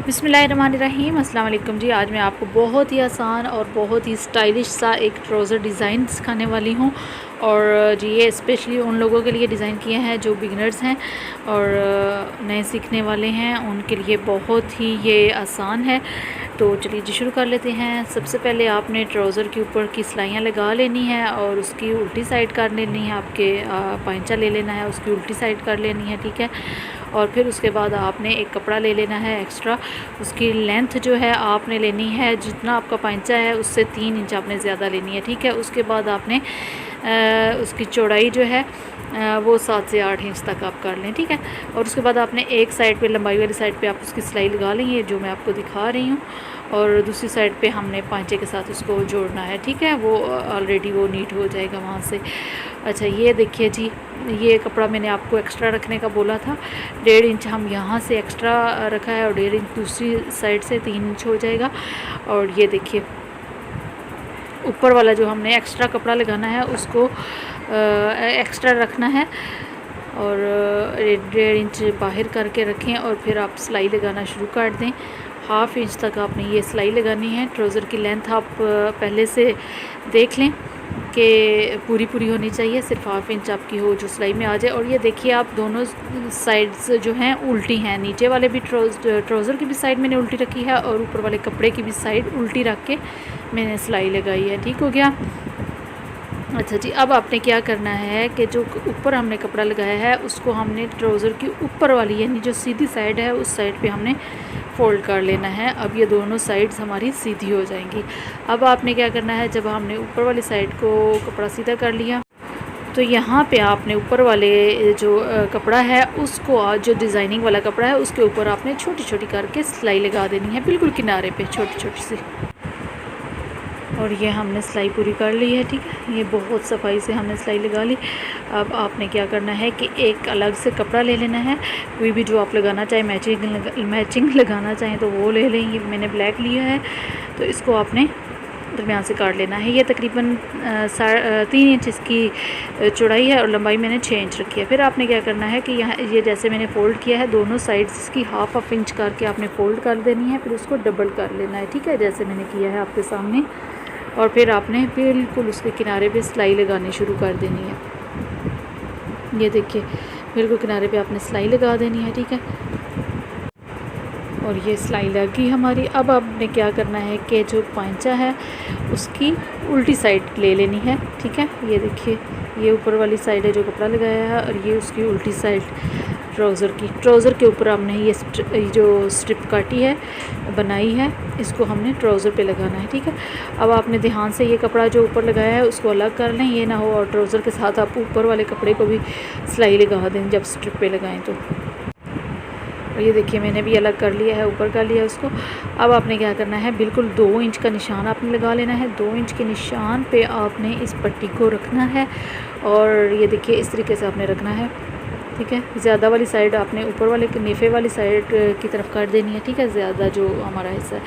बिस्मिल्लाहिर्रहमानिर्रहीम अस्सलाम वालेकुम जी। आज मैं आपको बहुत ही आसान और बहुत ही स्टाइलिश सा एक ट्राउज़र डिज़ाइन सिखाने वाली हूँ। और जी ये स्पेशली उन लोगों के लिए डिज़ाइन किए हैं जो बिगनर्स हैं और नए सीखने वाले हैं, उनके लिए बहुत ही ये आसान है। तो चलिए जी शुरू कर लेते हैं। सबसे पहले आपने ट्राउज़र के ऊपर की सिलाइयाँ लगा लेनी है और उसकी उल्टी साइड कर लेनी है। आपके पाइंचा ले लेना है, उसकी उल्टी साइड कर लेनी है, ठीक है। और फिर उसके बाद आपने एक कपड़ा ले लेना है एक्स्ट्रा, उसकी लेंथ जो है आपने लेनी है जितना आपका पाइंचा है उससे 3 इंच आपने ज़्यादा लेनी है, ठीक है। उसके बाद आपने उसकी चौड़ाई जो है वो 7 से 8 इंच तक आप कर लें, ठीक है। और उसके बाद आपने एक साइड पे लंबाई वाली साइड पे आप उसकी सिलाई लगा लेंगे जो मैं आपको दिखा रही हूँ, और दूसरी साइड पे हमने पांचे के साथ उसको जोड़ना है, ठीक है। वो ऑलरेडी वो नीट हो जाएगा वहाँ से। अच्छा ये देखिए जी, ये कपड़ा मैंने आपको एक्स्ट्रा रखने का बोला था, 1.5 इंच हम यहाँ से एक्स्ट्रा रखा है और 1.5 इंच दूसरी साइड से 3 इंच हो जाएगा। और ये देखिए ऊपर वाला जो हमने एक्स्ट्रा कपड़ा लगाना है उसको एक्स्ट्रा रखना है और 1.5 इंच बाहर करके रखें और फिर आप सिलाई लगाना शुरू कर दें। 1/2 इंच तक आपने ये सिलाई लगानी है। ट्राउज़र की लेंथ आप पहले से देख लें कि पूरी होनी चाहिए, सिर्फ 1/2 इंच आपकी हो जो सिलाई में आ जाए। और ये देखिए आप दोनों साइड्स जो हैं उल्टी हैं, नीचे वाले भी ट्राउज़र की भी साइड मैंने उल्टी रखी है और ऊपर वाले कपड़े की भी साइड उल्टी रख के मैंने सिलाई लगाई है, ठीक हो गया। अच्छा जी, अब आपने क्या करना है कि जो ऊपर हमने कपड़ा लगाया है उसको हमने ट्राउज़र की ऊपर वाली यानी जो सीधी साइड है उस साइड पे हमने फ़ोल्ड कर लेना है। अब ये दोनों साइड्स हमारी सीधी हो जाएंगी। अब आपने क्या करना है, जब हमने ऊपर वाली साइड को कपड़ा सीधा कर लिया तो यहाँ पे आपने ऊपर वाले जो कपड़ा है उसको जो डिज़ाइनिंग वाला कपड़ा है उसके ऊपर आपने छोटी छोटी करके सिलाई लगा देनी है, बिल्कुल किनारे पे छोटी छोटी सी। और ये हमने सिलाई पूरी कर ली है, ठीक है। ये बहुत सफाई से हमने सिलाई लगा ली। अब आपने क्या करना है कि एक अलग से कपड़ा ले लेना है, कोई भी जो आप लगाना चाहें, मैचिंग लगाना चाहें तो वो ले लें। ये मैंने ब्लैक लिया है तो इसको आपने दरमियान से काट लेना है। ये तकरीबन 3 इंच इसकी चौड़ाई है और लंबाई मैंने 6 इंच रखी है। फिर आपने क्या करना है कि यहाँ ये जैसे मैंने फ़ोल्ड किया है दोनों साइड्स इसकी 1/2 इंच करके आपने फ़ोल्ड कर देनी है, फिर उसको डबल कर लेना है, ठीक है, जैसे मैंने किया है आपके सामने। और फिर आपने बिल्कुल उसके किनारे पे सिलाई लगानी शुरू कर देनी है। ये देखिए बिल्कुल किनारे पे आपने सिलाई लगा देनी है, ठीक है। और ये सिलाई लगी हमारी। अब आपने क्या करना है कि जो पांचा है उसकी उल्टी साइड ले लेनी है, ठीक है। ये देखिए ये ऊपर वाली साइड है जो कपड़ा लगाया है और ये उसकी उल्टी साइड ट्राउज़र के ऊपर हमने ये जो स्ट्रिप काटी है बनाई है इसको हमने ट्राउज़र पे लगाना है, ठीक है। अब आपने ध्यान से ये कपड़ा जो ऊपर लगाया है उसको अलग कर लें, ये ना हो और ट्राउज़र के साथ आप ऊपर वाले कपड़े को भी सिलाई लगा दें जब स्ट्रिप पे लगाएं तो। और ये देखिए मैंने भी अलग कर लिया है, ऊपर कर लिया उसको। अब आपने क्या करना है, बिल्कुल 2 इंच का निशान आपने लगा लेना है। 2 इंच के निशान पे आपने इस पट्टी को रखना है और ये देखिए इस तरीके से आपने रखना है, ठीक है। ज़्यादा वाली साइड आपने ऊपर वाले नेफे वाली साइड की तरफ कर देनी है, ठीक है, ज़्यादा जो हमारा हिस्सा है।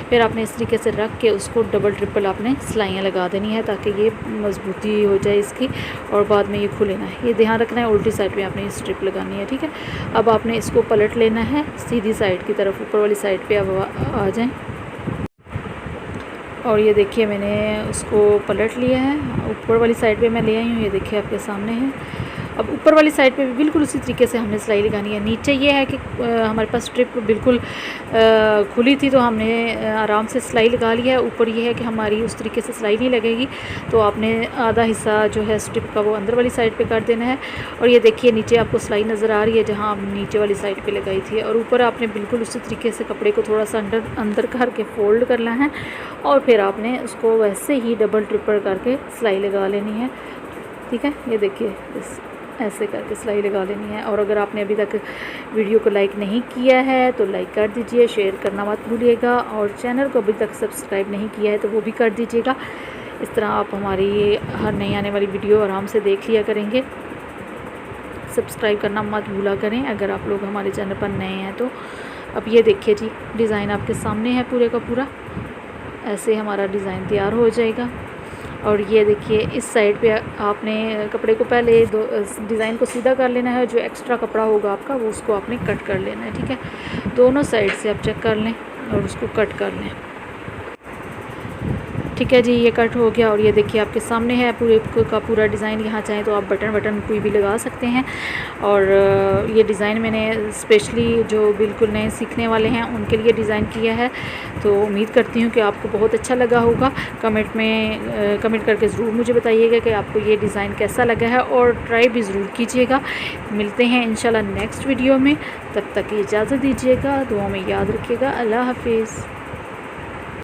फिर आपने इस तरीके से रख के उसको डबल ट्रिपल आपने सिलाइयाँ लगा देनी है ताकि ये मजबूती हो जाए इसकी और बाद में ये खुले ना है। ये ध्यान रखना है उल्टी साइड पे आपने स्ट्रिप लगानी है, ठीक है। अब आपने इसको पलट लेना है सीधी साइड की तरफ, ऊपर वाली साइड पर अब आ जाएँ। और ये देखिए मैंने उसको पलट लिया है, ऊपर वाली साइड पे मैं ले आई हूँ, ये देखिए आपके सामने है। अब ऊपर वाली साइड पे भी बिल्कुल उसी तरीके से हमने सिलाई लगानी है। नीचे ये है कि हमारे पास स्ट्रिप बिल्कुल खुली थी तो हमने आराम से सिलाई लगा लिया है। ऊपर ये है कि हमारी उस तरीके से सिलाई नहीं लगेगी तो आपने आधा हिस्सा जो है स्ट्रिप का वो अंदर वाली साइड पे कर देना है। और ये देखिए नीचे आपको सिलाई नज़र आ रही है जहाँ आप नीचे वाली साइड पे लगाई थी, और ऊपर आपने बिल्कुल उसी तरीके से कपड़े को थोड़ा सा अंदर करके फ़ोल्ड करना है और फिर आपने उसको वैसे ही डबल ट्रिपल करके सिलाई लगा लेनी है, ठीक है। ये देखिए ऐसे करके सिलाई लगा लेनी है। और अगर आपने अभी तक वीडियो को लाइक नहीं किया है तो लाइक कर दीजिए, शेयर करना मत भूलिएगा, और चैनल को अभी तक सब्सक्राइब नहीं किया है तो वो भी कर दीजिएगा। इस तरह आप हमारी हर नई आने वाली वीडियो आराम से देख लिया करेंगे। सब्सक्राइब करना मत भूला करें अगर आप लोग हमारे चैनल पर नए हैं तो। अब ये देखिए जी डिज़ाइन आपके सामने है पूरे का पूरा, ऐसे हमारा डिज़ाइन तैयार हो जाएगा। और ये देखिए इस साइड पे आपने कपड़े को पहले डिज़ाइन को सीधा कर लेना है, जो एक्स्ट्रा कपड़ा होगा आपका वो उसको आपने कट कर लेना है, ठीक है। दोनों साइड से आप चेक कर लें और उसको कट कर लें, ठीक है जी। ये कट हो गया और ये देखिए आपके सामने है पूरे का पूरा डिज़ाइन। यहाँ चाहें तो आप बटन कोई भी लगा सकते हैं। और ये डिज़ाइन मैंने स्पेशली जो बिल्कुल नए सीखने वाले हैं उनके लिए डिज़ाइन किया है। तो उम्मीद करती हूँ कि आपको बहुत अच्छा लगा होगा। कमेंट करके ज़रूर मुझे बताइएगा कि आपको ये डिज़ाइन कैसा लगा है और ट्राई भी ज़रूर कीजिएगा। मिलते हैं इंशाल्लाह नेक्स्ट वीडियो में, तब तक इजाज़त दीजिएगा, दुआ में याद रखिएगा। अल्लाह हाफिज़।